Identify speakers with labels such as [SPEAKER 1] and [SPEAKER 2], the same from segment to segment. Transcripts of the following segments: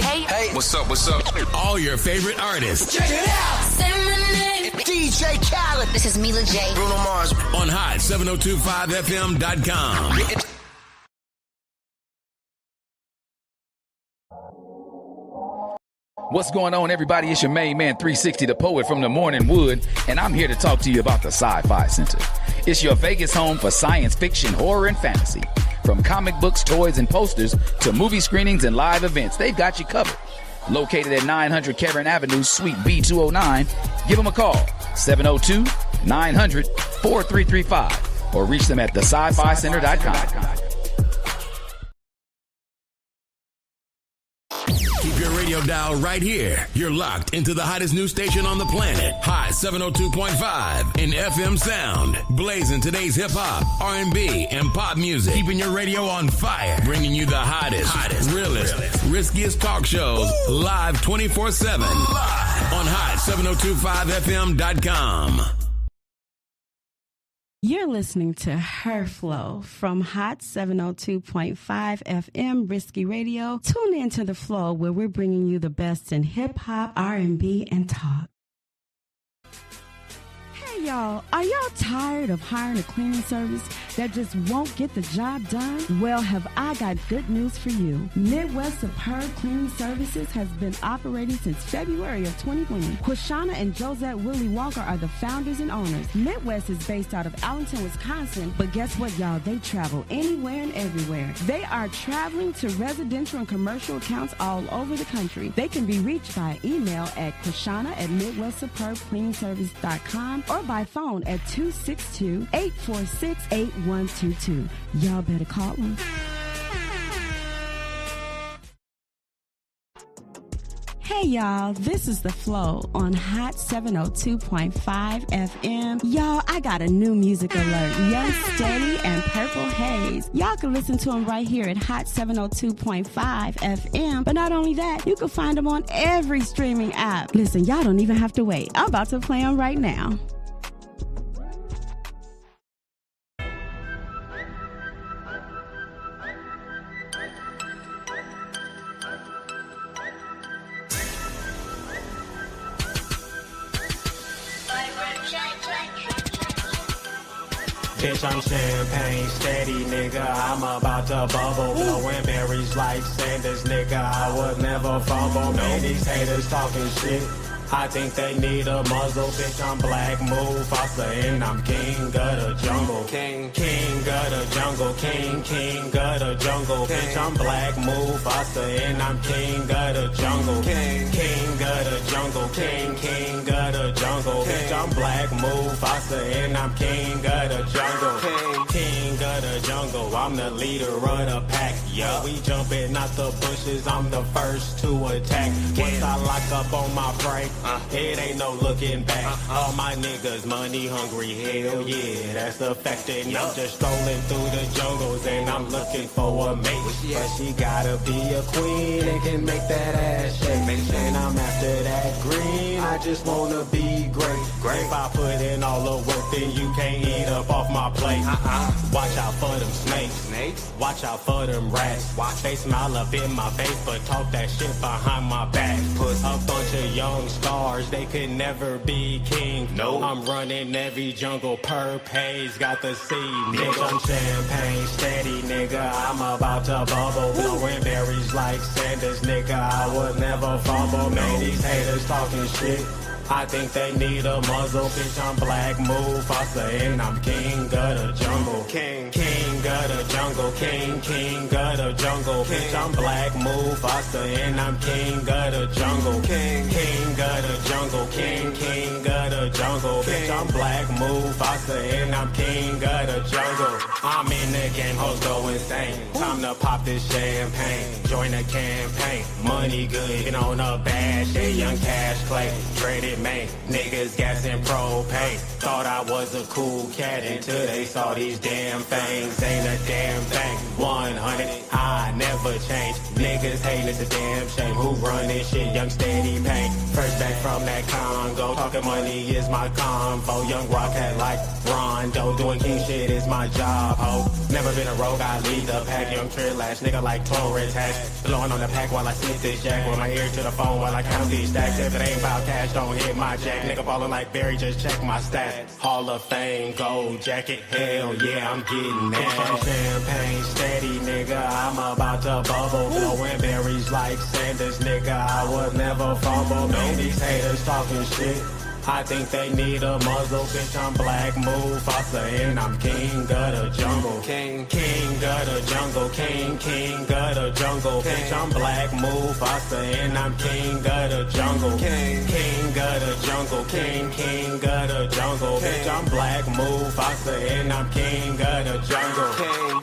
[SPEAKER 1] Hey. What's up?
[SPEAKER 2] All your favorite artists.
[SPEAKER 1] Check it out.
[SPEAKER 3] Say my name.
[SPEAKER 1] DJ Khaled.
[SPEAKER 3] This is Mila J.
[SPEAKER 1] Bruno Mars.
[SPEAKER 2] On Hot 7025fm.com.
[SPEAKER 4] What's going on, everybody? It's your main man, 360, the poet from the Morning Wood, and I'm here to talk to you about the Sci-Fi Center. It's your Vegas home for science fiction, horror, and fantasy. From comic books, toys, and posters to movie screenings and live events, they've got you covered. Located at 900 Cameron Avenue, Suite B209, give them a call, 702-900-4335, or reach them at thescificenter.com.
[SPEAKER 2] Keep your radio dial right here. You're locked into the hottest news station on the planet. Hot 702.5 in FM sound. Blazing today's hip-hop, R&B, and pop music. Keeping your radio on fire. Bringing you the hottest, realest, riskiest talk shows live 24/7 on Hot 7025fm.com.
[SPEAKER 5] You're listening to Her Flo from Hot 702.5 FM Risky Radio. Tune in to the Flo, where we're bringing you the best in hip-hop, R&B, and talk. Hey, y'all, are y'all tired of hiring a cleaning service that just won't get the job done? Well, have I got good news for you. Midwest Superb Cleaning Services has been operating since February of 2020. Quashana and Josette Willie Walker are the founders and owners. Midwest is based out of Allenton, Wisconsin, but guess what, y'all? They travel anywhere and everywhere. They are traveling to residential and commercial accounts all over the country. They can be reached by email at quashana@midwestsuperbcleaningservice.com or by phone at 262-846-8122. Y'all better call them. Hey y'all, this is the Flo on Hot 702.5 FM. Y'all, I got a new music alert. Young Steady and Purple Haze. Y'all can listen to them right here at Hot 702.5 FM. But not only that, you can find them on every streaming app. Listen, y'all don't even have to wait. I'm about to play them right now.
[SPEAKER 6] Bitch, I'm champagne steady, nigga. I'm about to bubble. Blowing berries like Sanders, nigga. I would never fumble. Man, these haters talking shit. I think they need a muzzle. Bitch, I'm Black Mufasa and I'm king of the jungle. King of the jungle. King of the jungle. Bitch, I'm Black Mufasa and I'm king of the jungle. King of the jungle. King of the jungle. Bitch, I'm Black Mufasa and I'm king of the jungle. King of the jungle. I'm the leader of the pack. Yeah, we jumping out the bushes. I'm the first to attack. Once I lock up on my prey, it ain't no looking back. All my niggas money hungry, hell yeah, that's a fact. And I'm just strolling through the jungles and I'm looking for a mate. But she gotta be a queen and can make that ass shake. And I'm after that green, I just wanna be great. If I put in all the work, then you can't eat up off my plate. Watch out for them snakes. Watch out for them rats. They smile up in my face, but talk that shit behind my back. Put a bunch of young stars, they could never be king. No, I'm running every jungle per page, got the seed. Nigga, I'm champagne steady, nigga. I'm about to bubble. Blowing berries like Sanders, nigga. I would never fumble. Man, these haters talking shit. I think they need a muzzle. Bitch, I'm Black Mufasa and I'm king of the jungle. King of the jungle. King of the jungle. Bitch, I'm Black Mufasa and I'm king of the jungle. King of the jungle. King of the jungle. Bitch, I'm Black Mufasa and I'm king of the jungle. I'm in the game, hoes go insane. Time to pop this champagne. Join the campaign. Money good, get on a bad shit. Young Cash Clay. Traded man. Niggas gassing propane. Thought I was a cool cat until they saw these damn things. Ain't a damn thing. 100, I never change. Niggas hating, it's a damn shame. Who run this shit? Young steady pain. First back from that Congo. Talking money is my convo. Young rock hat like Rondo. Doing king shit is my job, ho. Never been a rogue, I lead the pack. Young trill-ash, nigga like Torres hash. Blowing on the pack while I sneak this jack. With my ear to the phone while I count these stacks. If it ain't about cash, don't hit my jack. Nigga ballin' like Barry, just check my stats. Hall of Fame, gold jacket, hell yeah, I'm getting that. Champagne steady, nigga, I'm about to bubble. Blowing berries like Sanders, nigga, I would never fumble. Man, these haters talking shit. I think they need a muzzle, bitch, I'm Black Mufasa and I'm king of the jungle. King of the jungle, king of the jungle. Bitch, I'm Black Mufasa and I'm king of the jungle. King of the jungle, king of the jungle. Bitch, I'm Black Mufasa and I'm king of the jungle.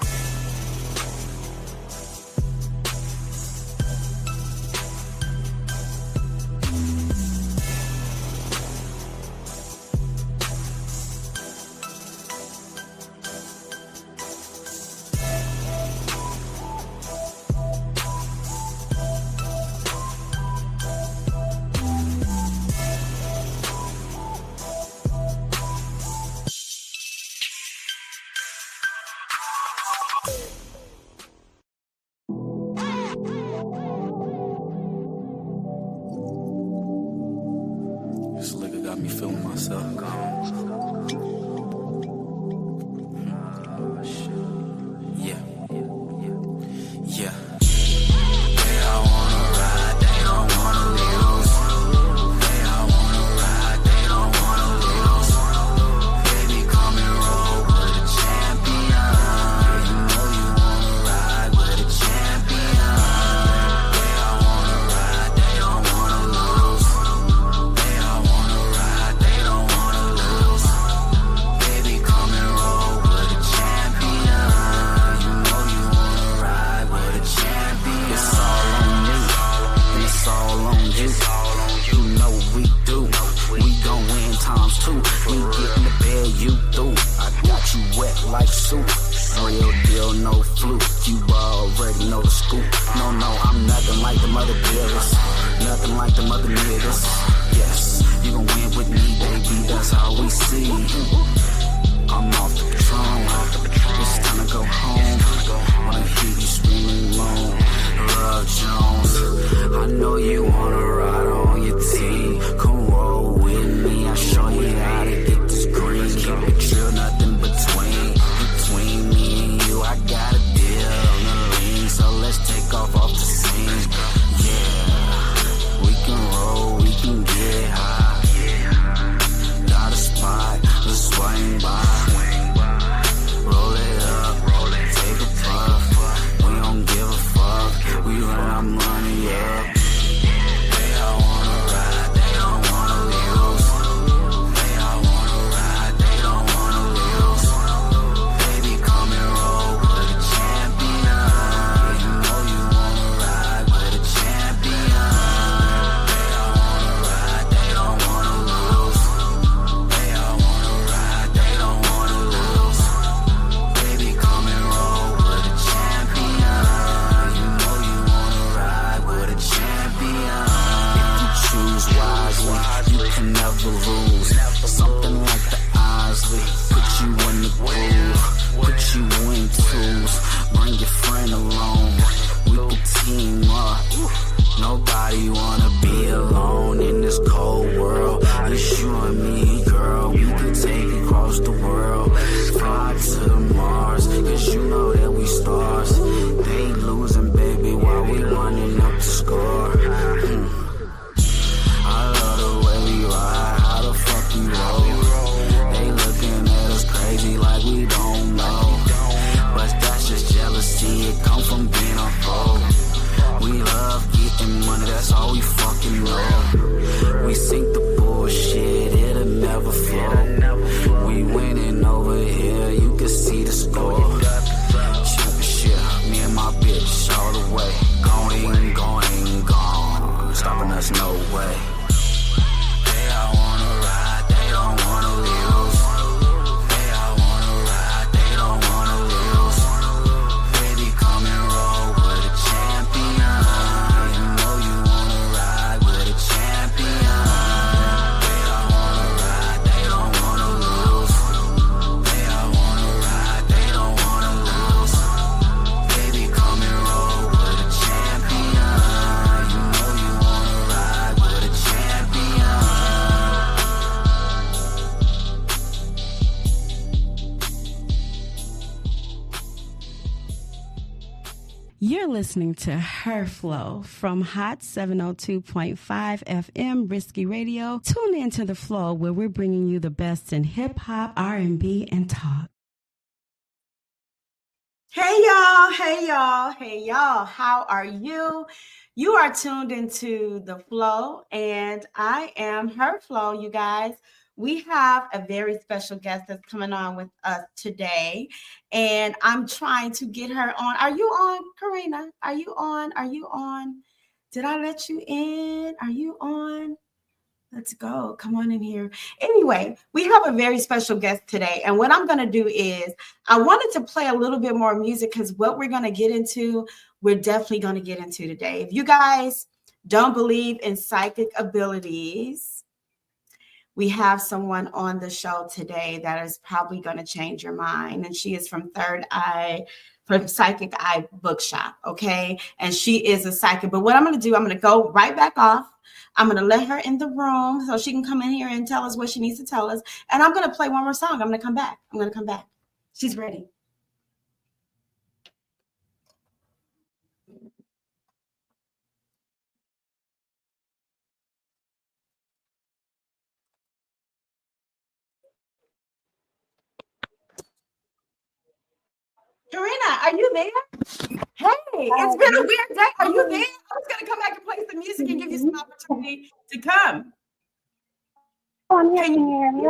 [SPEAKER 5] listening to Her Flo from Hot 702.5 FM Risky Radio. Tune in to the Flo, where we're bringing you the best in hip hop, R&B, and talk. Hey y'all, hey y'all, hey y'all. How are you? You are tuned into the Flo, and I am Her Flo, you guys. We have a very special guest that's coming on with us today, and I'm trying to get her on. Are you on, Karina? Are you on? Are you on? Did I let you in? Are you on? Let's go. Come on in here. Anyway, we have a very special guest today. And what I'm going to do is I wanted to play a little bit more music because what we're going to get into, we're definitely going to get into today. If you guys don't believe in psychic abilities, we have someone on the show today that is probably going to change your mind. And she is from from Psychic Eye Bookshop. Okay. And she is a psychic. But what I'm going to do, I'm going to go right back off. I'm going to let her in the room so she can come in here and tell us what she needs to tell us. And I'm going to play one more song. I'm going to come back. She's ready. Karina, are you there? Hey, it's been a weird day. Are you there? I was going to come back and play some music and give you some opportunity to come.
[SPEAKER 3] I'm here. Can you hear me?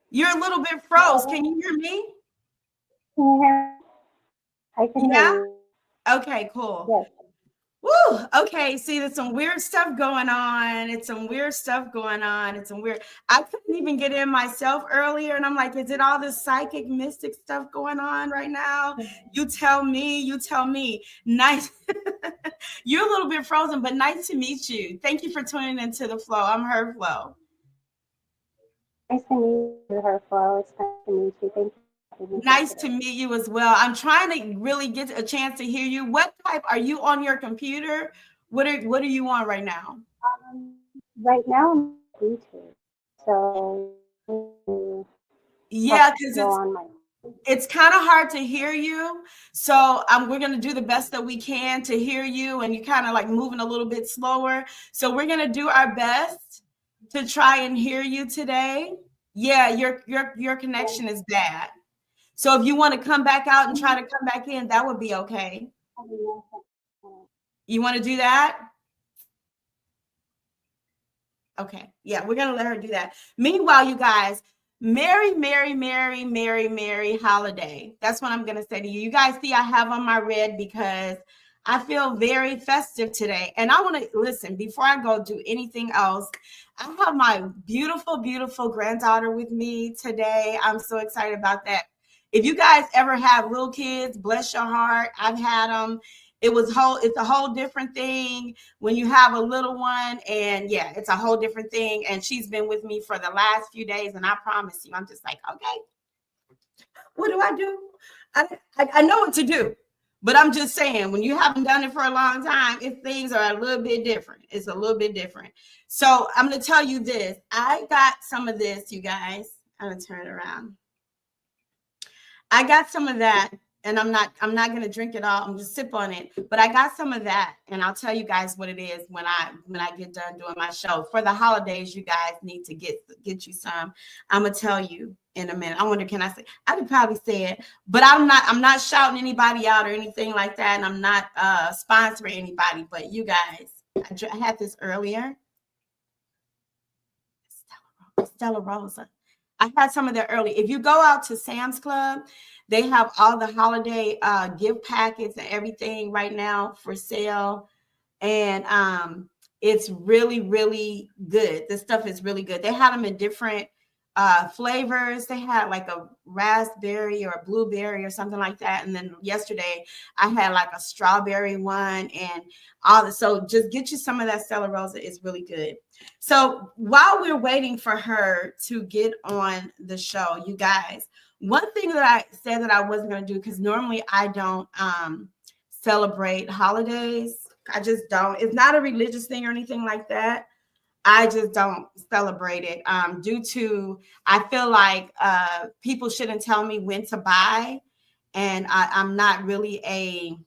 [SPEAKER 5] You're a little bit froze. Can you hear me?
[SPEAKER 3] Can you hear me? I can hear you.
[SPEAKER 5] Okay, cool.
[SPEAKER 3] Yes.
[SPEAKER 5] Woo! Okay, see, there's some weird stuff going on. It's some weird. I couldn't even get in myself earlier, and I'm like, is it all this psychic, mystic stuff going on right now? You tell me. Nice. You're a little bit frozen, but nice to meet you. Thank you for tuning into the Flo. I'm Her Flo.
[SPEAKER 3] Nice to meet you, Her Flo. It's nice to meet you. Thank you.
[SPEAKER 5] Nice to meet you as well. I'm trying to really get a chance to hear you. What type are you on your computer? What are you on right now?
[SPEAKER 3] Right now I'm on Bluetooth. So
[SPEAKER 5] yeah, because it's kind of hard to hear you. So we're going to do the best that we can to hear you, and you're kind of like moving a little bit slower. So we're going to do our best to try and hear you today. Yeah, your connection is bad. So if you want to come back out and try to come back in, that would be okay. You want to do that? Okay. Yeah, we're going to let her do that. Meanwhile, you guys, Merry holiday. That's what I'm going to say to you. You guys see I have on my red because I feel very festive today. And I want to listen before I go do anything else. I have my beautiful granddaughter with me today. I'm so excited about that. If you guys ever have little kids, bless your heart. I've had them. It's a whole different thing when you have a little one, and yeah, it's a whole different thing. And she's been with me for the last few days, and I promise you, I'm just like, okay, what do I do? I know what to do, but I'm just saying, when you haven't done it for a long time, things are a little bit different. It's a little bit different. So I'm going to tell you this. I got some of this, you guys. I'm going to turn it around. I got some of that, and I'm not going to drink it all. I'm just sip on it, but I got some of that, and I'll tell you guys what it is when I get done doing my show. For the holidays, you guys need to get you some. I'm going to tell you in a minute. I wonder, can I say? I could probably say it, but I'm not shouting anybody out or anything like that, and I'm not sponsoring anybody, but you guys, I had this earlier. Stella Rosa. I had some of that early. If you go out to Sam's Club, they have all the holiday gift packets and everything right now for sale. And it's really, really good. This stuff is really good. They had them in different flavors. They had like a raspberry or a blueberry or something like that. And then yesterday I had like a strawberry one and all this. So just get you some of that Stella Rosa. It's really good. So while we're waiting for her to get on the show, you guys, one thing that I said that I wasn't going to do, because normally I don't celebrate holidays. I just don't. It's not a religious thing or anything like that. I just don't celebrate it due to, I feel like people shouldn't tell me when to buy.
[SPEAKER 7] and I'm not really a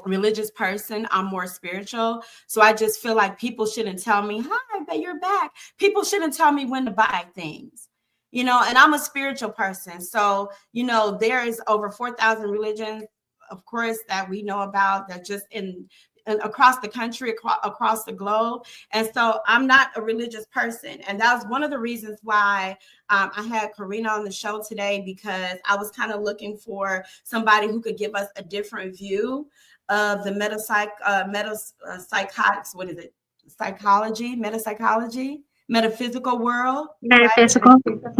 [SPEAKER 7] religious person. I'm more spiritual. So I just feel like people shouldn't tell me, hi, but you're back. People shouldn't tell me when to buy things, and I'm a spiritual person. So, there is over 4,000 religions, of course, that we know about, that just in across the country, across the globe. And so I'm not a religious person. And that was one of the reasons why I had Karina on the show today, because I was kind of looking for somebody who could give us a different view of the metapsychotics. What is it? Metapsychology, metaphysical world, right?
[SPEAKER 3] Metaphysical.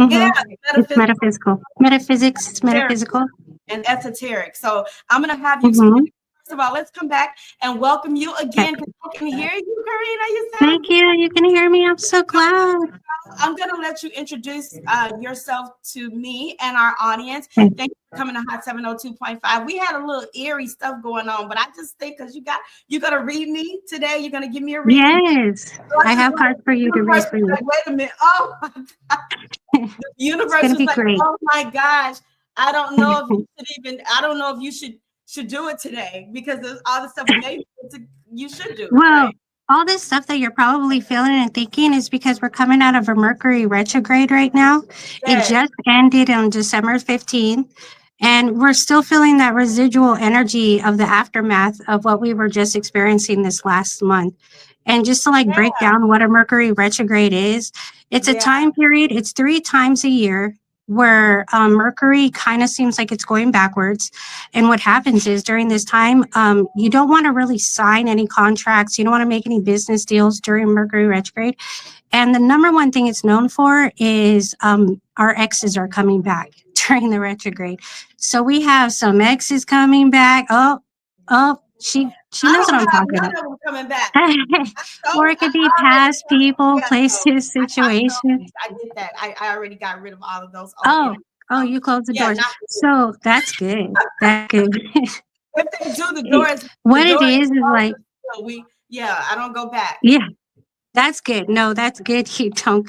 [SPEAKER 7] Yeah,
[SPEAKER 3] It's metaphysical. Metaphysics is metaphysical.
[SPEAKER 7] and esoteric. So I'm going to have you
[SPEAKER 3] Mm-hmm.
[SPEAKER 7] first of all, let's come back and welcome you again, because I can hear you, Karina. You sound
[SPEAKER 3] Thank you. You can hear me. I'm so glad.
[SPEAKER 7] I'm going to let you introduce yourself to me and our audience.
[SPEAKER 3] Okay.
[SPEAKER 7] Thank you for coming to Hot 702.5. We had a little eerie stuff going on, but I just think because you're going to read me today, you're going to give me a reading.
[SPEAKER 3] Yes, I have cards for you to read for you.
[SPEAKER 7] Like, wait a minute. Oh, my God. The universe is like,
[SPEAKER 3] great.
[SPEAKER 7] oh, my gosh. I don't know if you should do it today, because there's all the stuff maybe you should do.
[SPEAKER 3] Well,
[SPEAKER 7] right?
[SPEAKER 3] all this stuff that you're probably feeling and thinking is because we're coming out of a Mercury retrograde right now.
[SPEAKER 7] Yes.
[SPEAKER 3] It just ended on December 15th. And we're still feeling that residual energy of the aftermath of what we were just experiencing this last month. And just to break down what a Mercury retrograde is, it's a time period, it's 3 times a year where Mercury kind of seems like it's going backwards. And what happens is during this time, you don't want to really sign any contracts. You don't want to make any business deals during Mercury retrograde. And the number one thing it's known for is our exes are coming back during the retrograde. So we have some exes coming back. She knows what I'm talking about.
[SPEAKER 7] None of them coming back.
[SPEAKER 3] Or it could be past people, places, situations.
[SPEAKER 7] I did that. I already got rid of all of those.
[SPEAKER 3] You closed the doors. So that's good. That's good.
[SPEAKER 7] If they do the doors,
[SPEAKER 3] what it is like,
[SPEAKER 7] I don't go back.
[SPEAKER 3] Yeah. That's good. No, that's good. You don't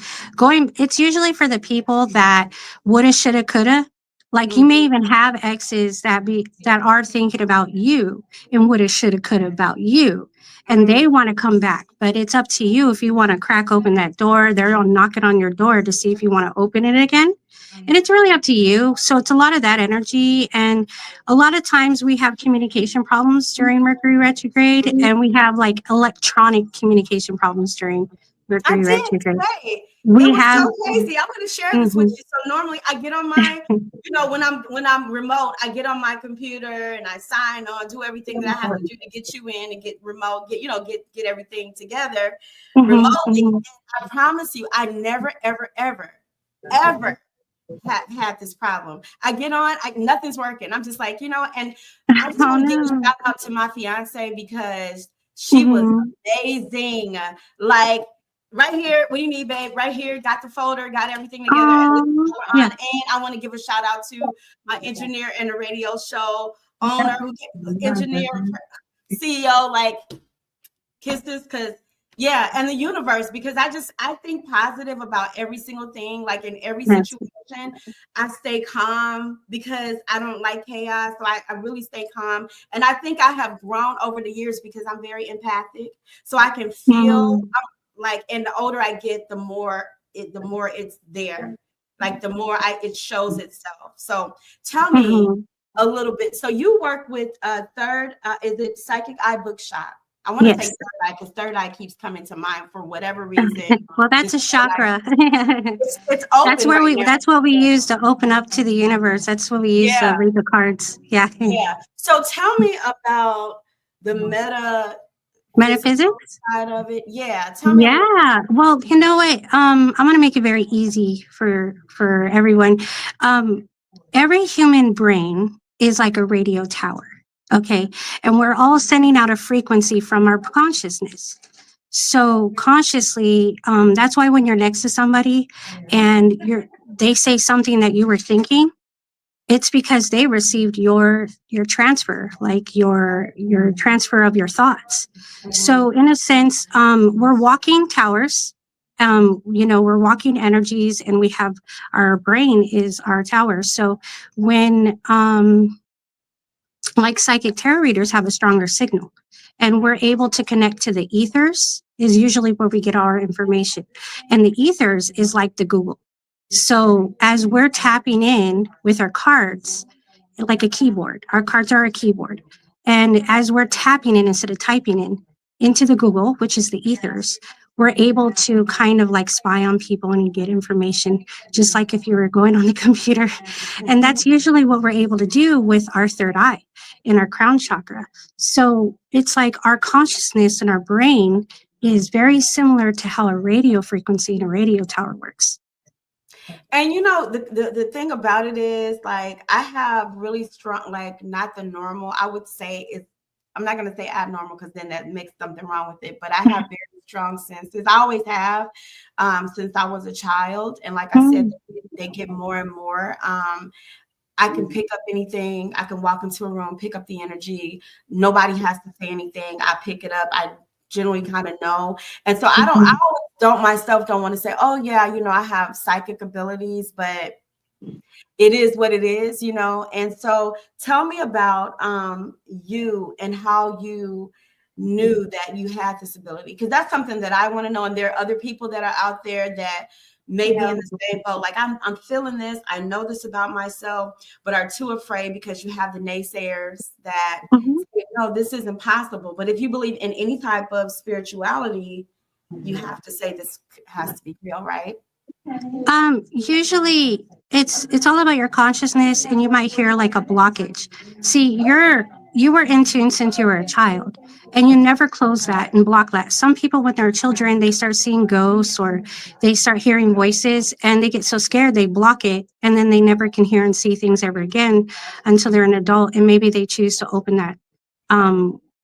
[SPEAKER 3] it's usually for the people that woulda, shoulda, coulda. Like you may even have exes that are thinking about you and woulda, shoulda, coulda about you. And they want to come back, but it's up to you if you want to crack open that door. They're all knocking on your door to see if you want to open it again. And it's really up to you. So it's a lot of that energy. And a lot of times we have communication problems during Mercury retrograde, and we have electronic communication problems during Mercury retrograde.
[SPEAKER 7] It was so crazy. I'm going to share this with you. So normally I get on my, when I'm remote, I get on my computer and I sign on, do everything that I have to do to get you in and get remote, get everything together remotely. And I promise you, I never, ever, ever, ever had this problem. I get on, nothing's working. I'm just like, and I just want to give a shout out to my fiance, because she was amazing. Like, right here, what do you need, babe? Right here, got the folder, got everything together. And I want to give a shout out to my engineer and the radio show owner, engineer, CEO, like kisses, because and the universe, because I think positive about every single thing. Like in every situation, I stay calm because I don't like chaos. So I really stay calm. And I think I have grown over the years because I'm very empathic. So I can feel and the older I get, the more it's there. Like the more it shows itself. So tell me a little bit. So you work with is it Psychic Eye Bookshop? I want to say third eye, because third eye keeps coming to mind for whatever reason.
[SPEAKER 3] Well, that's a chakra.
[SPEAKER 7] It's open.
[SPEAKER 3] That's what we use to open up to the universe. That's what we use to read the cards. Yeah.
[SPEAKER 7] So tell me about the
[SPEAKER 3] metaphysics
[SPEAKER 7] side of it. Yeah. Tell me.
[SPEAKER 3] Yeah. Well, you know what? I'm going to make it very easy for everyone. Every human brain is like a radio tower. Okay. And we're all sending out a frequency from our consciousness. So consciously, that's why when you're next to somebody and they say something that you were thinking, it's because they received your transfer, like your transfer of your thoughts. So in a sense, we're walking towers. We're walking energies, and we have our brain is our tower. So when like psychic tarot readers have a stronger signal, and we're able to connect to the ethers is usually where we get our information. And the ethers is like the Google. So as we're tapping in with our cards, like a keyboard, our cards are a keyboard. And as we're tapping in instead of typing in into the Google, which is the ethers, we're able to kind of like spy on people and get information, just like if you were going on the computer. And that's usually what we're able to do with our third eye in our crown chakra. So it's like our consciousness and our brain is very similar to how a radio frequency in a radio tower works.
[SPEAKER 7] And you know, the thing about it is, like, I have really strong, like, not the normal, I would say it's, I'm not going to say abnormal because then that makes something wrong with it, but I have very strong senses. I always have, since I was a child. And like I said, they get more and more. I can pick up anything. I can walk into a room, pick up the energy. Nobody has to say anything. I pick it up. I generally kind of know. And so I don't want to say, oh yeah, you know, I have psychic abilities, but it is what it is, you know. And so tell me about you and how you knew that you had this ability, because that's something that I want to know. And there are other people that are out there that may be in the same boat. Like, I'm feeling this. I know this about myself, but are too afraid because you have the naysayers that say, no, this is impossible. But if you believe in any type of spirituality, you have to say this has to be real, right?
[SPEAKER 3] Usually it's all about your consciousness, and you might hear like a blockage. See, you were in tune since you were a child, and you never close that and block that. Some people, when they're children, they start seeing ghosts or they start hearing voices, and they get so scared they block it, and then they never can hear and see things ever again until they're an adult, and maybe they choose to open that,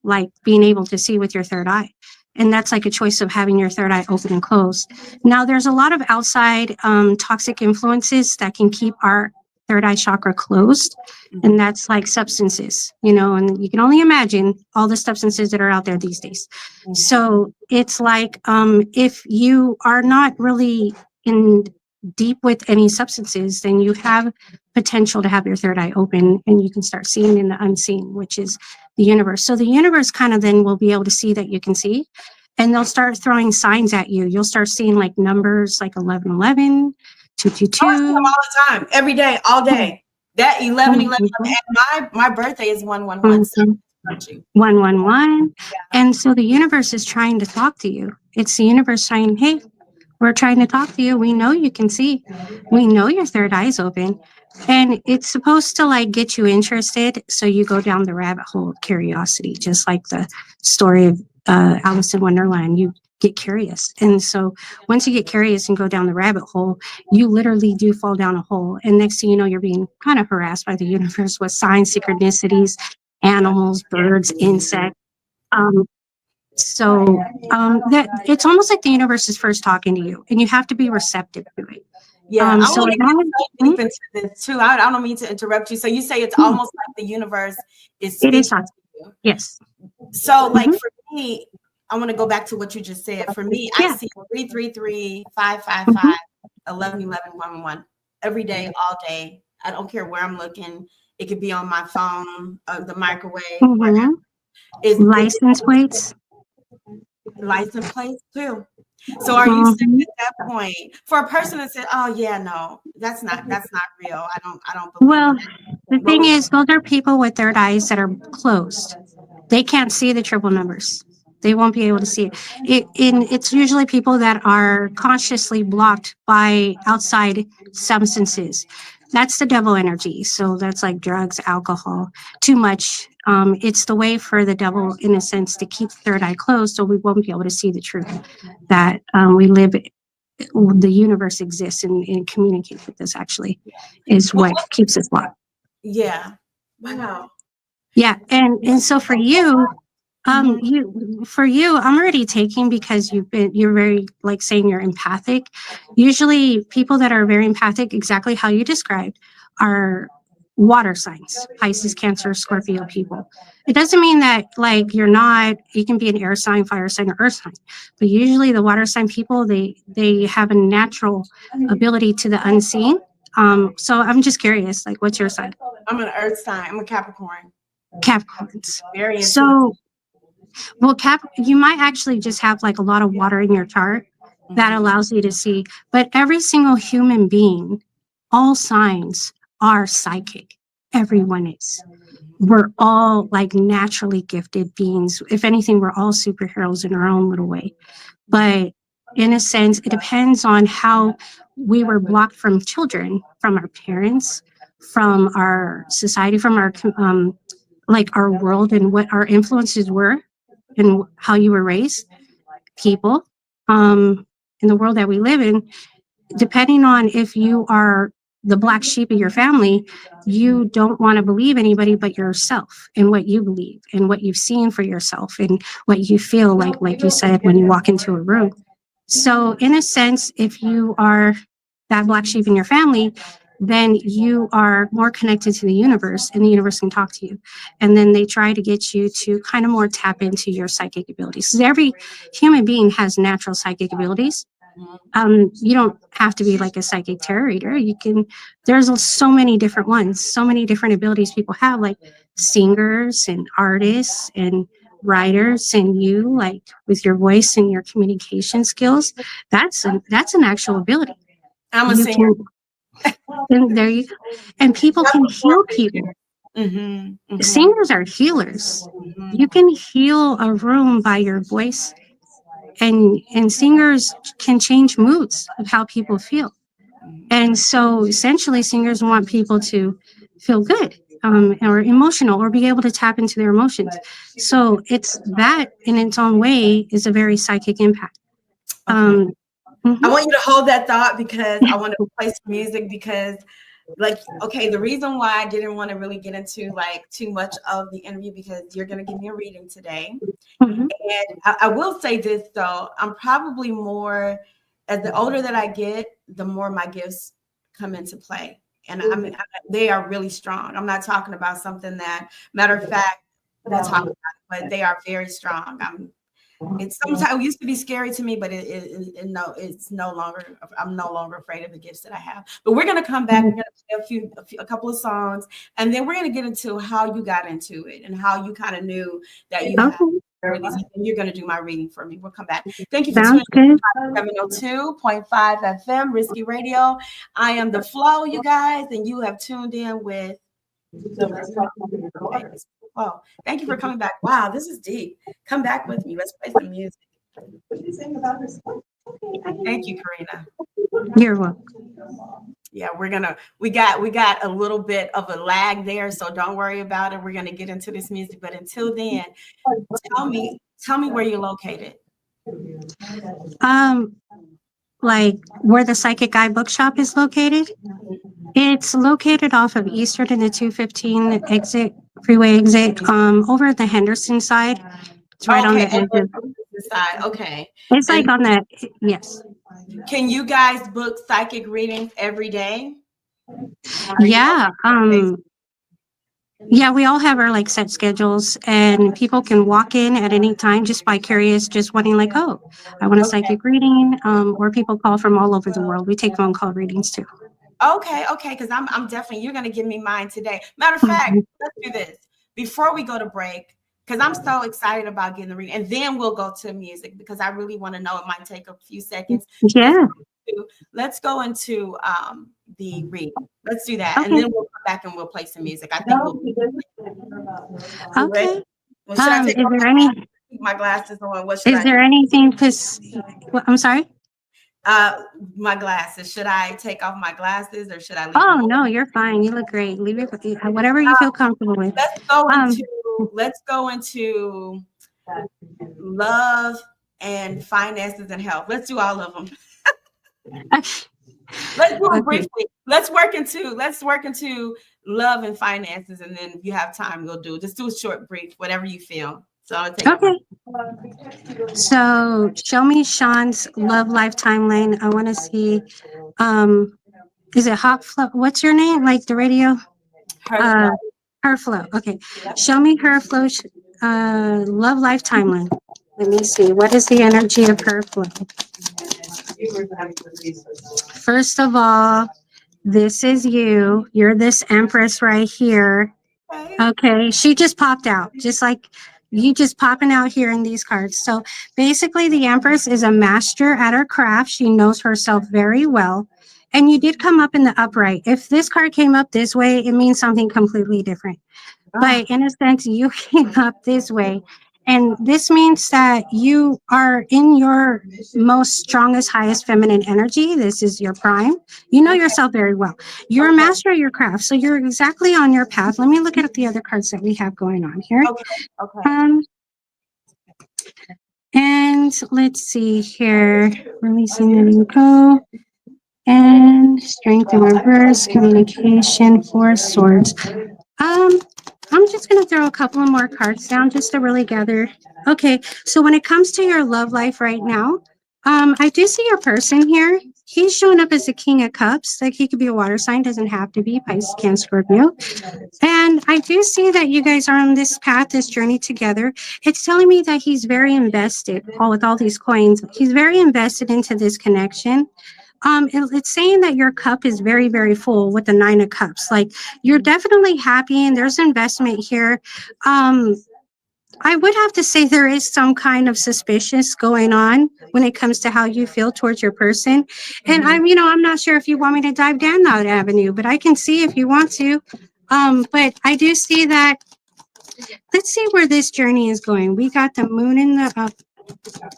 [SPEAKER 3] like being able to see with your third eye. And that's like a choice of having your third eye open and closed. Now, there's a lot of outside toxic influences that can keep our third eye chakra closed. And that's like substances, you know, and you can only imagine all the substances that are out there these days. So it's like, if you are not really in deep with any substances, then you have potential to have your third eye open, and you can start seeing in the unseen, which is the universe. So the universe kind of then will be able to see that you can see, and they'll start throwing signs at you. You'll start seeing like numbers like 1111, 222.
[SPEAKER 7] I see them all the time, every day, all day. That 1111, and my birthday is 111. So
[SPEAKER 3] 111. And so the universe is trying to talk to you. It's the universe saying, hey, we're trying to talk to you. We know you can see. We know your third eye is open. And it's supposed to like get you interested. So you go down the rabbit hole of curiosity, just like the story of Alice in Wonderland. You get curious. And so once you get curious and go down the rabbit hole, you literally do fall down a hole. And next thing you know, you're being kind of harassed by the universe with signs, synchronicities, animals, birds, insects. So that it's almost like the universe is first talking to you, and you have to be receptive to it.
[SPEAKER 7] Yeah, I
[SPEAKER 3] So
[SPEAKER 7] want to get deep into this too. I don't mean to interrupt you. So you say it's almost like the universe is speaking to you.
[SPEAKER 3] Yes.
[SPEAKER 7] So like for me, I want to go back to what you just said. For me, I see 333, 555, 1111, 111 every day, all day. I don't care where I'm looking. It could be on my phone, the microwave, wherever.
[SPEAKER 3] License plates.
[SPEAKER 7] License plates too. So are you saying at that point, for a person that said, oh yeah, no, that's not real. I don't believe
[SPEAKER 3] Well, the thing is, those are people with third eyes that are closed. They can't see the triple numbers. They won't be able to see it. It's usually people that are consciously blocked by outside substances. That's the devil energy. So that's like drugs, alcohol, too much. It's the way for the devil, in a sense, to keep the third eye closed, so we won't be able to see the truth that we live. The universe exists and communicates with us. Actually, is what keeps us locked.
[SPEAKER 7] Yeah. Wow.
[SPEAKER 3] Yeah, and so for you, I'm already taking, because you're very, like, saying you're empathic. Usually people that are very empathic, exactly how you described, are water signs, Pisces, Cancer, Scorpio people. It doesn't mean that like you can be an air sign, fire sign, or earth sign, but usually the water sign people, they have a natural ability to the unseen. So I'm just curious, like, what's your sign?
[SPEAKER 7] I'm an earth sign. I'm a Capricorn.
[SPEAKER 3] Capricorns.
[SPEAKER 7] Very
[SPEAKER 3] So, well, you might actually just have like a lot of water in your chart that allows you to see, but every single human being, all signs are psychic. Everyone is. We're all like naturally gifted beings. If anything, we're all superheroes in our own little way. But in a sense, it depends on how we were blocked from children, from our parents, from our society, from our like our world, and what our influences were, and how you were raised, people, in the world that we live in. Depending on if you are the black sheep of your family, you don't want to believe anybody but yourself and what you believe and what you've seen for yourself and what you feel like you said when you walk into a room. So in a sense, if you are that black sheep in your family, then you are more connected to the universe, and the universe can talk to you. And then they try to get you to kind of more tap into your psychic abilities. Because every human being has natural psychic abilities. You don't have to be like a psychic tarot reader. You can, there's so many different ones, so many different abilities people have, like singers and artists and writers, and you like with your voice and your communication skills. That's an actual ability.
[SPEAKER 7] I'm a
[SPEAKER 3] You
[SPEAKER 7] singer.
[SPEAKER 3] and there you go. And people can heal people.
[SPEAKER 7] Mm-hmm.
[SPEAKER 3] Singers are healers. You can heal a room by your voice, and singers can change moods of how people feel. And so essentially singers want people to feel good, or emotional, or be able to tap into their emotions. So it's that in its own way is a very psychic impact.
[SPEAKER 7] I want you to hold that thought, because I want to play some music, because like, okay, the reason why I didn't want to really get into like too much of the interview, because you're going to give me a reading today. And I will say this though, I'm probably more, as the older that I get, the more my gifts come into play. And they are really strong. I'm not talking about something that, matter of fact, we'll talk about it, but they are very strong. It's sometimes, it used to be scary to me, but it's no longer. I'm no longer afraid of the gifts that I have. But we're gonna come back. We're gonna play a couple of songs, and then we're gonna get into how you got into it and how you kind of knew that you had. And you're gonna do my reading for me. We'll come back. Thank you for tuning in. 702.5 FM Risky Radio. I am the Flo, you guys, and you have tuned in with. Oh, thank you for coming back. Wow, this is deep. Come back with me. Let's play some music. Thank you, Karina.
[SPEAKER 3] You're welcome.
[SPEAKER 7] Yeah, we got a little bit of a lag there, so don't worry about it. We're gonna get into this music, but until then, tell me where you're located.
[SPEAKER 3] Like where the Psychic Guy Bookshop is located. It's located off of Eastern and the 215 freeway exit, over at the Henderson side. It's right on the edge of
[SPEAKER 7] the side. Okay.
[SPEAKER 3] It's like on that. Yes.
[SPEAKER 7] Can you guys book psychic readings every day?
[SPEAKER 3] Yeah. Yeah, we all have our like set schedules, and people can walk in at any time just by curious, just wanting like, oh, I want a psychic reading. Or people call from all over the world. We take phone call readings too.
[SPEAKER 7] Okay, because I'm definitely, you're gonna give me mine today. Matter of fact, let's do this before we go to break, because I'm so excited about getting the reading, and then we'll go to music, because I really want to know. It might take a few seconds.
[SPEAKER 3] Yeah.
[SPEAKER 7] Let's go into the reading. Let's do that, and then we'll come back and we'll play some music. I think we'll be
[SPEAKER 3] okay.
[SPEAKER 7] Well, should I take
[SPEAKER 3] is there any
[SPEAKER 7] my glasses on? What should
[SPEAKER 3] is there anything? Because I'm sorry.
[SPEAKER 7] My glasses. Should I take off my glasses, or should I leave?
[SPEAKER 3] Oh no, you're fine. You look great. Leave it whatever you feel comfortable with.
[SPEAKER 7] Let's go into love and finances and health. Let's do all of them. Let's do it briefly. Let's work into love and finances, and then if you have time, we'll just do a short brief, whatever you feel. So I'll take
[SPEAKER 3] So show me Sean's love life timeline. I want to see. Is it Hot Flo? What's your name? Like the radio? Her Flo. Okay. Show me her Flo. Love life timeline. Let me see. What is the energy of her Flo? First of all, this is you. You're this Empress right here. Okay, she just popped out, just like you just popping out here in these cards. So basically, the Empress is a master at her craft. She knows herself very well. And you did come up in the upright. If this card came up this way, it means something completely different. But in a sense, you came up this way. And this means that you are in your most strongest, highest feminine energy. This is your prime. You know yourself very well. You're a master of your craft. So you're exactly on your path. Let me look at the other cards that we have going on here.
[SPEAKER 7] Okay.
[SPEAKER 3] And let's see here. Releasing the Nico. And strength in reverse, communication, four of swords. I'm just going to throw a couple of more cards down just to really gather. Okay, so when it comes to your love life right now, I do see your person here. He's showing up as a King of Cups. Like he could be a water sign, doesn't have to be Pisces, Cancer, Scorpio. And I do see that you guys are on this path, this journey together. It's telling me that he's very invested, all with all these coins. He's very invested into this connection. It's saying that your cup is very, very full with the Nine of Cups. Like you're definitely happy and there's investment here. I would have to say there is some kind of suspicious going on when it comes to how you feel towards your person. And I'm not sure if you want me to dive down that avenue, but I can see if you want to. But I do see that. Let's see where this journey is going. We got the moon in the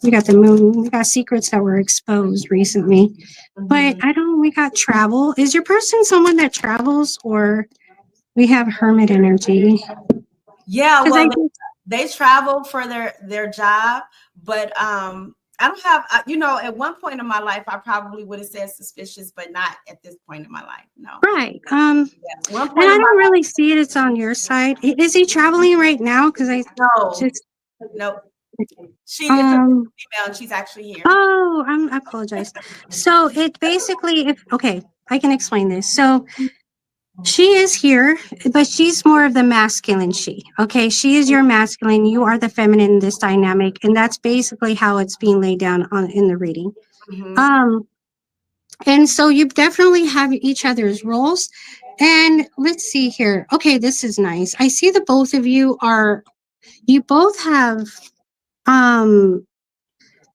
[SPEAKER 3] we got the moon. We got secrets that were exposed recently. But we got travel. Is your person someone that travels, or we have hermit energy?
[SPEAKER 7] Yeah, well, they travel for their job, but I don't have, at one point in my life, I probably would have said suspicious, but not at this point in my life. No.
[SPEAKER 3] Right. And I don't really see it. It's on your side. Is he traveling right now? Because
[SPEAKER 7] no. She is a female and she's actually here.
[SPEAKER 3] Oh, I apologize. So it basically, I can explain this. So she is here, but she's more of the masculine she. Okay, she is your masculine. You are the feminine in this dynamic, and that's basically how it's being laid down in the reading. And so you definitely have each other's roles. And let's see here. Okay, this is nice. I see the both of you both have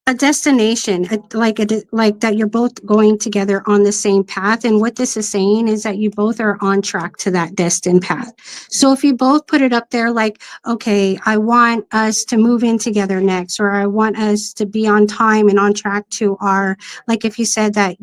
[SPEAKER 3] a destination, like that you're both going together on the same path. And what this is saying is that you both are on track to that destined path. So if you both put it up there like, okay, I want us to move in together next, or I want us to be on time and on track to our, like if you said that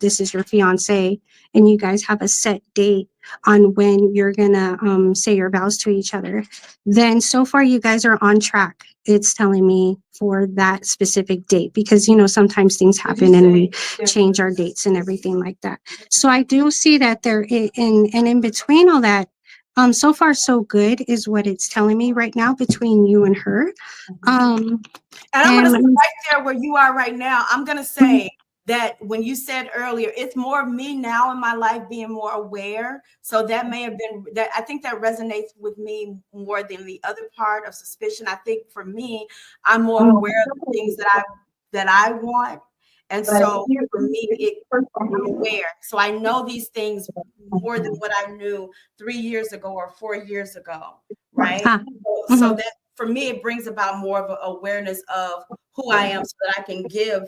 [SPEAKER 3] this is your fiance and you guys have a set date on when you're gonna say your vows to each other, then so far you guys are on track. It's telling me for that specific date, because sometimes things happen and we change our dates and everything like that. So I do see that there in between all that, so far so good is what it's telling me right now between you and her.
[SPEAKER 7] And I'm gonna say right there where you are right now, I'm gonna say that when you said earlier, it's more of me now in my life being more aware. So that may have been that. I think that resonates with me more than the other part of suspicion. I think for me, I'm more aware of the things that I want. And so for me, I'm aware. So I know these things more than what I knew 3 years ago or 4 years ago. Right. So that for me, it brings about more of an awareness of who I am so that I can give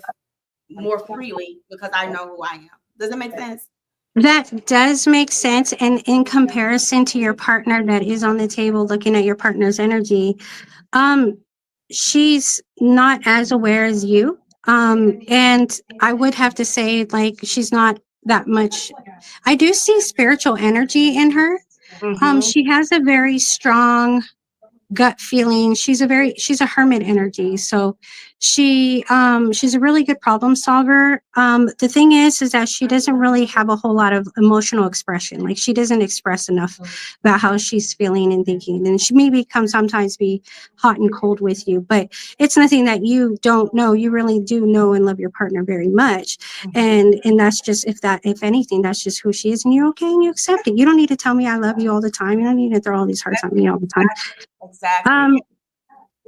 [SPEAKER 7] more freely because I know who I am. Does that make sense?
[SPEAKER 3] That does make sense. And in comparison to your partner that is on the table looking at your partner's energy, she's not as aware as you. And I would have to say, like, she's not that much. I do see spiritual energy in her. She has a very strong gut feeling. She's a hermit energy. So she's a really good problem solver. The thing is that she doesn't really have a whole lot of emotional expression. Like she doesn't express enough about how she's feeling and thinking. And she maybe can sometimes be hot and cold with you, but it's nothing that you don't know. You really do know and love your partner very much. And that's just, if anything, that's just who she is. And you're okay and you accept it. You don't need to tell me I love you all the time. You don't need to throw all these hearts on me all the time.
[SPEAKER 7] Exactly.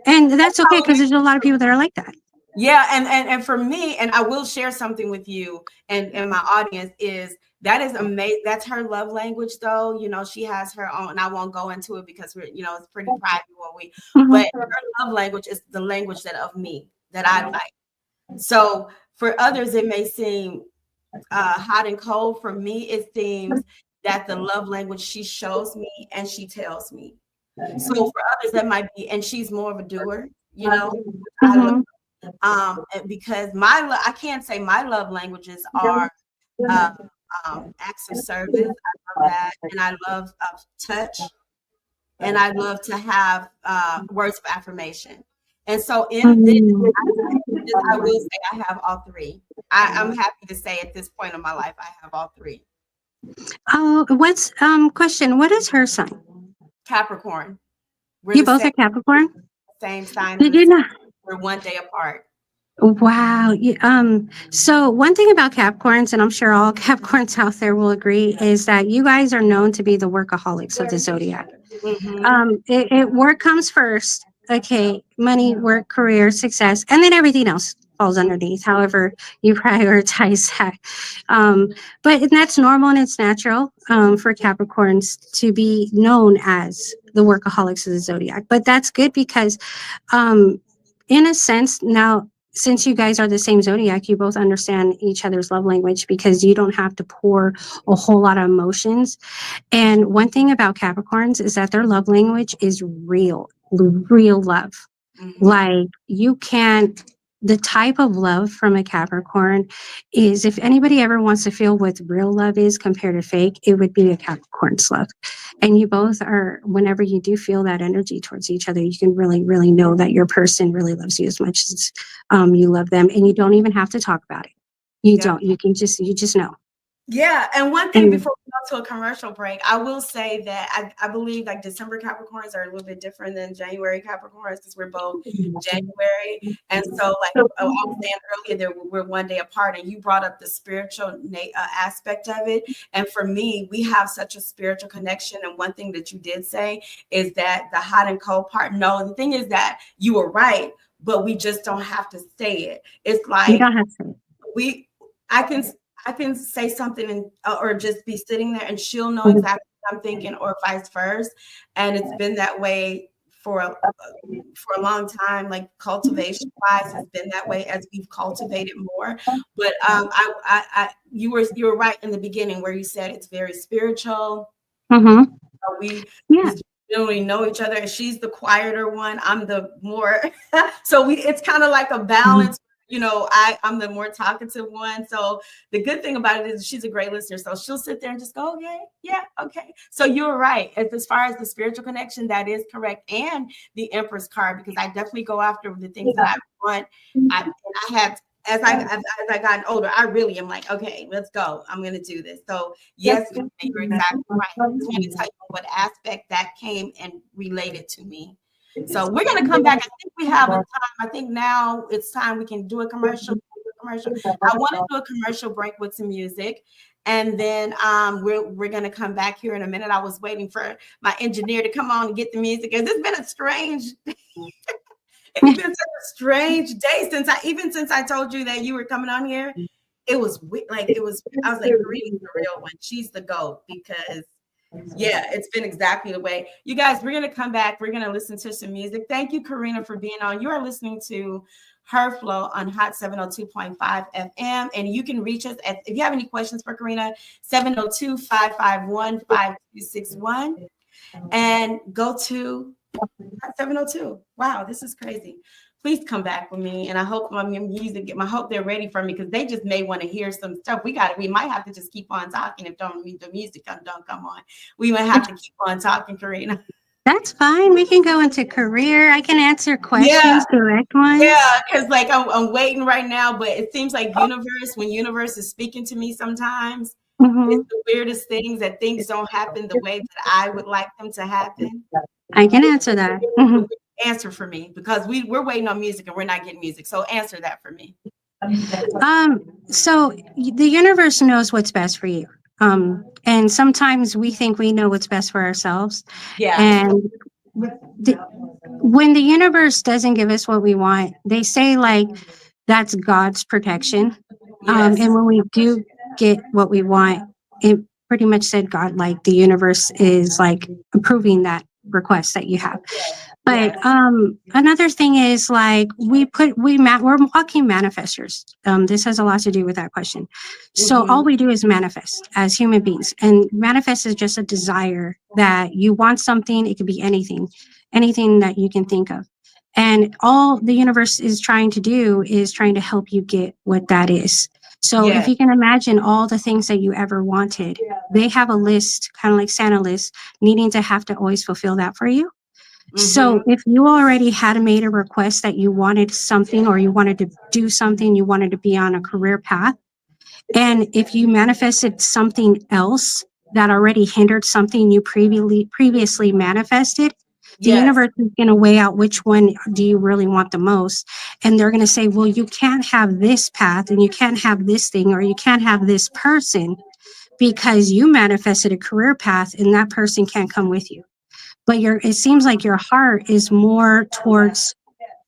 [SPEAKER 3] And that's okay, because there's a lot of people that are like that.
[SPEAKER 7] Yeah, and for me, and I will share something with you and my audience, is That is amazing. That's her love language, though. You know, she has her own, and I won't go into it because we're, you know, it's pretty private what we, but her love language is the language that of me that I like. So for others, it may seem hot and cold. For me, it seems that the love language she shows me and she tells me. So for others, that might be, and she's more of a doer, you know. Because I can't say my love languages are acts of service. I love that, and I love touch, and I love to have words of affirmation. And so in this, I will say I have all three. I'm happy to say at this point in my life, I have all three.
[SPEAKER 3] Oh, what's question? What is her sign?
[SPEAKER 7] Capricorn.
[SPEAKER 3] You both are Capricorn?
[SPEAKER 7] Same sign.
[SPEAKER 3] Did you know?
[SPEAKER 7] We're one day apart.
[SPEAKER 3] Wow. So one thing about Capricorns, and I'm sure all Capricorns out there will agree, is that you guys are known to be the workaholics of the zodiac. Work comes first. Okay, money, work, career, success, and then everything else falls underneath. However, you prioritize that. But that's normal and it's natural for Capricorns to be known as the workaholics of the zodiac. But that's good because, in a sense, now since you guys are the same zodiac, you both understand each other's love language because you don't have to pour a whole lot of emotions. And one thing about Capricorns is that their love language is real love. Like you can't, the type of love from a Capricorn is, if anybody ever wants to feel what real love is compared to fake, it would be a Capricorn's love. And you both are, whenever you do feel that energy towards each other, you can really, really know that your person really loves you as much as you love them. And you don't even have to talk about it. You don't, you just know.
[SPEAKER 7] Yeah, and one thing before we go to a commercial break, I will say that I believe like December Capricorns are a little bit different than January Capricorns because we're both January. And so like I was saying earlier, that we're one day apart, and you brought up the spiritual aspect of it. And for me, we have such a spiritual connection. And one thing that you did say is that the hot and cold part. No, the thing is that you were right, but we just don't have to say it. It's like
[SPEAKER 3] you don't have to.
[SPEAKER 7] I can say something and or just be sitting there and she'll know exactly what I'm thinking, or vice versa. And it's been that way for a long time. Like cultivation wise, it's been that way as we've cultivated more. But you were right in the beginning where you said it's very spiritual. We generally know each other, and she's the quieter one. I'm the more so it's kind of like a balance. You know, I'm the more talkative one. So the good thing about it is she's a great listener. So she'll sit there and just go, okay, yeah, okay. So you're right. As far as the spiritual connection, that is correct. And the Empress card, because I definitely go after the things that I want. I had, as I gotten older, I really am like, okay, let's go. I'm going to do this. So yes, you're exactly right. I just want to tell you what aspect that came and related to me. So we're going to come back. I think we have a time. I think now it's time we can do a commercial. I want to do a commercial break with some music. And then we're going to come back here in a minute. I was waiting for my engineer to come on and get the music. And it's been a strange it's been such a strange day since I told you that you were coming on here. It was like, I was like, Karina's the real one. She's the GOAT, because yeah, it's been exactly the way. You guys, we're going to come back. We're going to listen to some music. Thank you, Karina, for being on. You are listening to Her Flo on Hot 702.5 FM. And you can reach us if you have any questions for Karina, 702-551-5261. And go to 702. Wow, this is crazy. Please come back with me, and I hope my music. I hope they're ready for me, because they just may want to hear some stuff. We might have to just keep on talking if the music don't come on. We might have to keep on talking, Karina.
[SPEAKER 3] That's fine. We can go into career. I can answer questions, direct ones.
[SPEAKER 7] Yeah, because like I'm waiting right now, but it seems like when universe is speaking to me sometimes, it's the weirdest things, that things don't happen the way that I would like them to happen.
[SPEAKER 3] I can answer that.
[SPEAKER 7] Answer for me, because we're waiting on music and we're not getting music. So answer that for me.
[SPEAKER 3] So the universe knows what's best for you. And sometimes we think we know what's best for ourselves.
[SPEAKER 7] Yeah.
[SPEAKER 3] And when the universe doesn't give us what we want, they say like that's God's protection. And when we do get what we want, it pretty much said God, like the universe is like approving that request that you have. But another thing is like we're walking manifestors. This has a lot to do with that question. So all we do is manifest as human beings, and manifest is just a desire that you want something. It could be anything that you can think of. And all the universe is trying to do is trying to help you get what that is. So if you can imagine all the things that you ever wanted, they have a list, kind of like Santa list, needing to have to always fulfill that for you. So if you already had made a request that you wanted something, or you wanted to do something, you wanted to be on a career path, and if you manifested something else that already hindered something you previously manifested, the universe is going to weigh out which one do you really want the most. And they're going to say, well, you can't have this path, and you can't have this thing, or you can't have this person because you manifested a career path and that person can't come with you. But it seems like your heart is more towards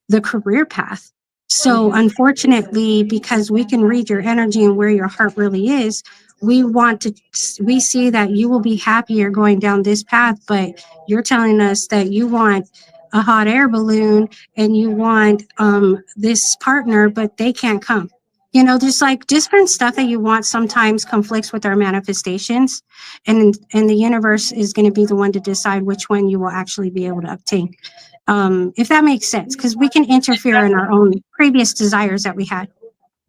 [SPEAKER 3] the career path. So unfortunately, because we can read your energy and where your heart really is, we see that you will be happier going down this path, but you're telling us that you want a hot air balloon and you want this partner, but they can't come. There's like different stuff that you want sometimes conflicts with our manifestations, and the universe is going to be the one to decide which one you will actually be able to obtain. If that makes sense, because we can interfere in our own previous desires that we had.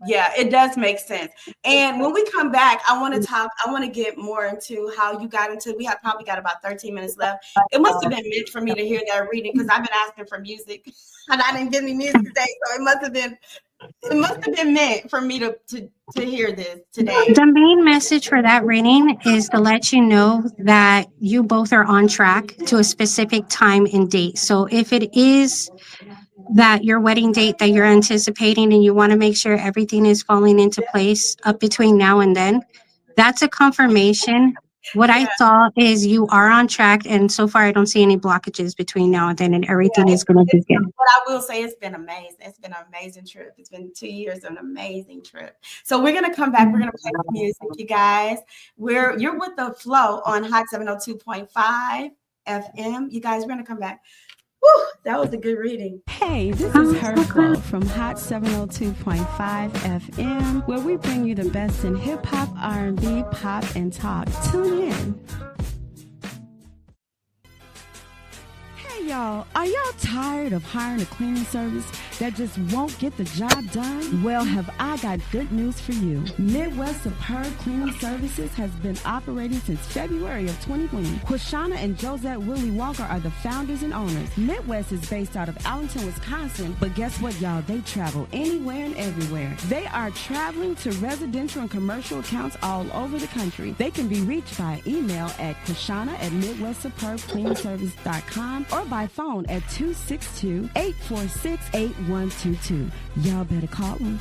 [SPEAKER 7] Yeah, it does make sense. And when we come back, I want to get more into how you got into, we have probably got about 13 minutes left. It must have been meant for me to hear that reading, because I've been asking for music and I didn't get any music today. So it must have been meant for me to hear this today.
[SPEAKER 3] The main message for that reading is to let you know that you both are on track to a specific time and date. So if it is that your wedding date that you're anticipating and you want to make sure everything is falling into place up between now and then, that's a confirmation. What I saw is you are on track, and so far I don't see any blockages between now and then, and everything is going to be good.
[SPEAKER 7] But I will say it's been amazing. It's been an amazing trip. It's been 2 years of an amazing trip. So we're going to come back. We're going to play some music, you guys. You're with the Flo on Hot 702.5 FM. You guys, we're going to come back. Whew, that was a good reading.
[SPEAKER 5] Hey, this is Her Flo from Hot 702.5 FM, where we bring you the best in hip-hop, R&B, pop, and talk. Tune in. Hey, y'all. Are y'all tired of hiring a cleaning service that just won't get the job done? Well, have I got good news for you. Midwest Superb Cleaning Services has been operating since February of 2020. Quashana and Josette Willie Walker are the founders and owners. Midwest is based out of Allenton, Wisconsin, but guess what, y'all? They travel anywhere and everywhere. They are traveling to residential and commercial accounts all over the country. They can be reached by email at Quashana@MidwestSuperbCleaningService.com or by phone at 262-846-8122. Y'all better call them.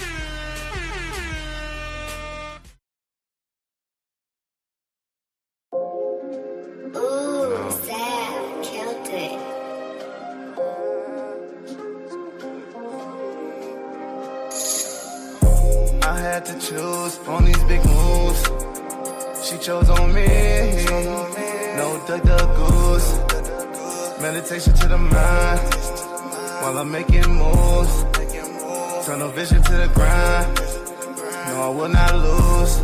[SPEAKER 8] Ooh, sad, killed it.
[SPEAKER 9] I had to choose on these big moves. She chose on me. No duck goose. Meditation to the mind while I'm making moves. Tunnel vision to the grind. No, I will not lose.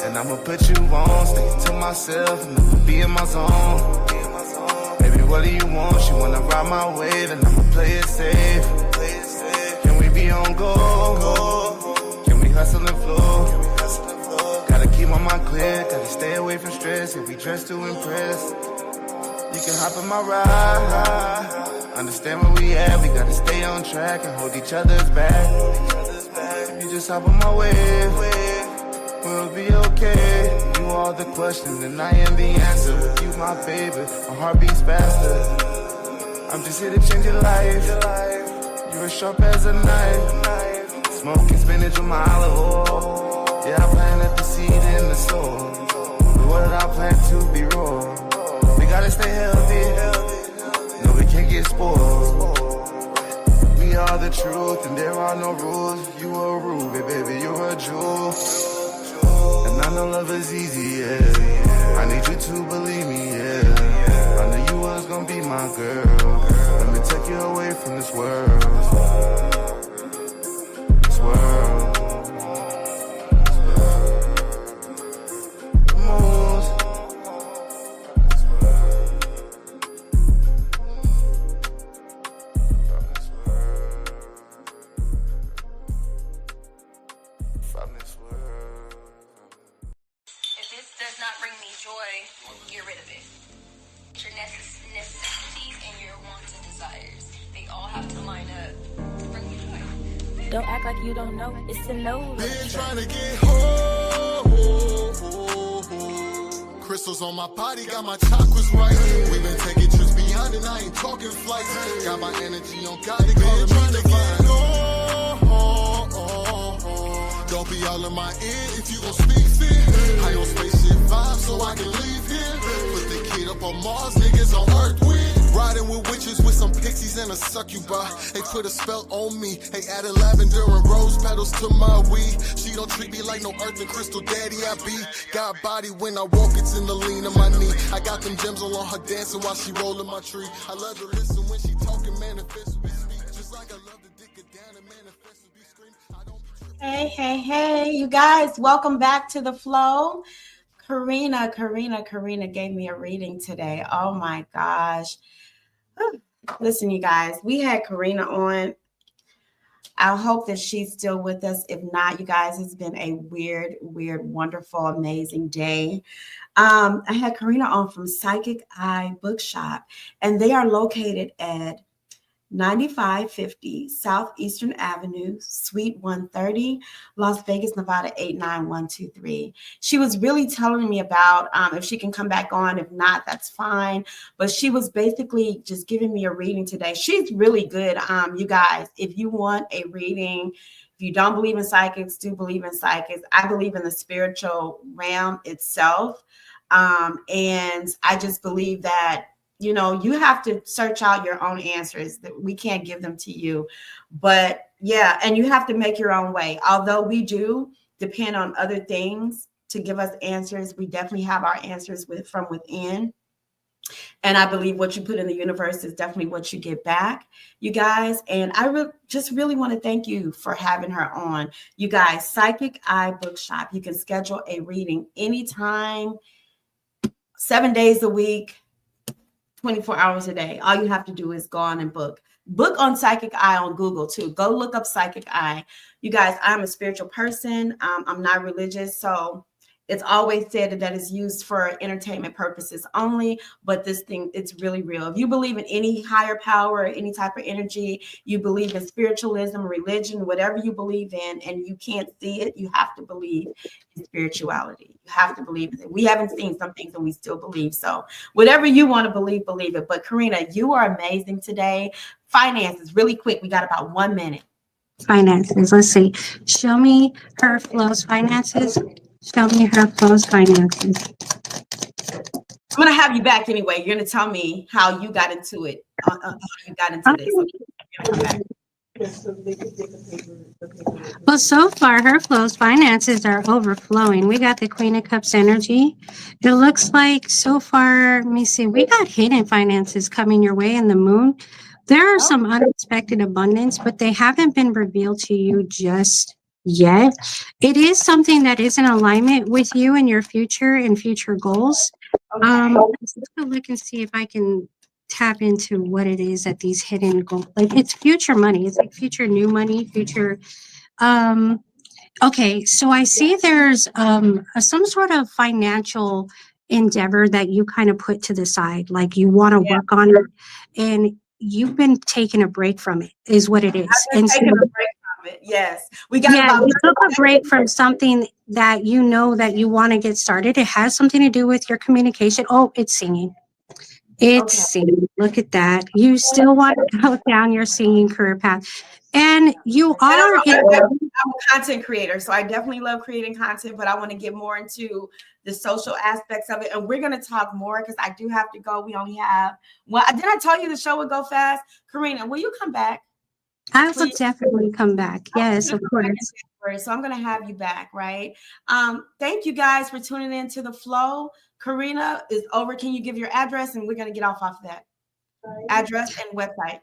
[SPEAKER 9] And I'ma put you on, stick to myself, never be in my zone. Baby, what do you want? She wanna ride my wave, and I'ma play it safe. Can we be on go? Can we hustle and flow? Gotta keep my mind clear, gotta stay away from stress. If we dress to impress, you can hop in my ride. Understand where we at, we gotta stay on track and hold each other's back. If you just hop on my wave, we'll be okay. You are the question and I am the answer. With you, my baby, my heart beats faster. I'm just here to change your life. You're as sharp as a knife. Smoking spinach with my olive oil. Yeah, I planted the seed in the soil. But what did I plant to be raw? We gotta stay healthy. No, we can't get spoiled. We are the truth and there are no rules. You a ruby, baby, you're a jewel. And I I know love is easy, yeah. I need you to believe me, yeah. I knew you was gonna be my girl. Let me take you away from this world. This world.
[SPEAKER 10] Get rid of it. Your necessities and your wants and desires, they all have to line up to bring you joy. Don't act like you don't know. It's a no.
[SPEAKER 11] Been trying to get home. Crystals on my body, got my chakras right. We've been taking trips beyond and I ain't talking flights. Got my energy on God, they call it trying to get don't be all in my ear if you gon' speak fit. High on spaceship vibe so I can leave here. Put the kid up on Mars, niggas on Earth with. Riding with witches with some pixies and a succubi. They put a spell on me. They added lavender and rose petals to my weed. She don't treat me like no earth and crystal daddy I be. Got body when I walk, it's in the lean of my knee. I got them gems on her dancing while she rolling my tree. I love to listen when she talking, manifest we speak. Just like I love to dick it down and manifest we scream.
[SPEAKER 7] Hey, you guys, welcome back to the Flow. Karina gave me a reading today. Oh my gosh. Listen, you guys, we had Karina on. I hope that she's still with us. If not, you guys, it's been a weird, wonderful, amazing day. I had Karina on from Psychic Eye Bookshop, and they are located at 9550 Southeastern Avenue, Suite 130, Las Vegas, Nevada 89123. She was really telling me about if she can come back on. If not, that's fine. But she was basically just giving me a reading today. She's really good. You guys, if you want a reading, if you don't believe in psychics, do believe in psychics. I believe in the spiritual realm itself. And I just believe that you know, you have to search out your own answers. That we can't give them to you. But yeah, and you have to make your own way. Although we do depend on other things to give us answers, we definitely have our answers from within. And I believe what you put in the universe is definitely what you get back, you guys. And I just really want to thank you for having her on. You guys, Psychic Eye Bookshop. You can schedule a reading anytime, 7 days a week. 24 hours a day. All you have to do is go on and book on Psychic Eye on Google too. Go look up Psychic Eye. You guys, I'm a spiritual person. I'm not religious. So it's always said that it's used for entertainment purposes only, but this thing, it's really real. If you believe in any higher power or any type of energy, you believe in spiritualism, religion, whatever you believe in, and you can't see it, you have to believe in spirituality. You have to believe in it. We haven't seen some things and we still believe. So whatever you want to believe it. But Karina, you are amazing today. Finances, really quick. We got about 1 minute.
[SPEAKER 3] Finances. Let's see. Show me her Flo's finances. Show me her Flo's finances.
[SPEAKER 7] I'm going to have you back anyway. You're going to tell me how you got into it. How you got into this. So you're going to come back.
[SPEAKER 3] Well, so far, her Flo's finances are overflowing. We got the Queen of Cups energy. It looks like so far, let me see, we got hidden finances coming your way in the moon. There are some unexpected abundance, but they haven't been revealed to you just yet. It is something that is in alignment with you and your future and future goals. Let's take a look and see if I can tap into what it is that these hidden goals, like it's future money. It's like future new money, future. Okay, so I see there's some sort of financial endeavor that you kind of put to the side, like you want to work on it, and you've been taking a break from it, is what it is. And so,
[SPEAKER 7] taking a break from it. Yes, we got
[SPEAKER 3] you took a break from something that you know that you want to get started. It has something to do with your communication. Oh, it's singing. It's singing. Look at that. You still want to go down your singing career path. And you are.
[SPEAKER 7] I'm a content creator, so I definitely love creating content, but I want to get more into the social aspects of it. And we're going to talk more because I do have to go. We only have, did I tell you the show would go fast? Karina, will you come back?
[SPEAKER 3] I will definitely come back. Yes, of course.
[SPEAKER 7] story. So I'm going to have you back, right? Thank you guys for tuning in to the Flow. Karina is over. Can you give your address? And we're going to get off of that. Address and website.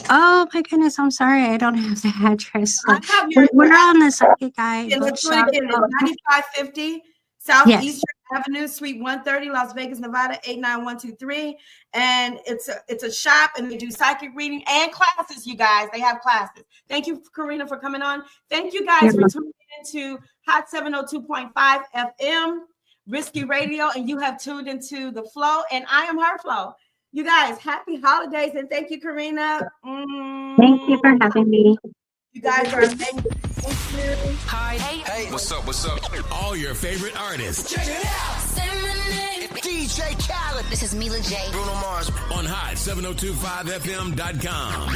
[SPEAKER 3] Oh my goodness, I'm sorry, I don't have the address.
[SPEAKER 7] I have your
[SPEAKER 3] We're on the Psychic Guy bookshop.
[SPEAKER 7] Again, it's 9550 Southeastern Avenue, Suite 130, Las Vegas, Nevada 89123. And it's a shop, and they do psychic reading and classes. You guys, they have classes. Thank you, Karina, for coming on. Thank you guys for tuning into Hot 702.5 FM, Risky Radio, and you have tuned into the Flow. And I am her Flo. You guys, happy holidays, and thank you, Karina.
[SPEAKER 3] Thank you for having me.
[SPEAKER 7] You guys are amazing. Thank you.
[SPEAKER 1] Hi. Hey, what's up? What's up?
[SPEAKER 2] All your favorite artists.
[SPEAKER 1] Check it out. DJ Khaled.
[SPEAKER 10] This is Mila J.
[SPEAKER 1] Bruno Mars.
[SPEAKER 2] On Hot 702.5FM.com.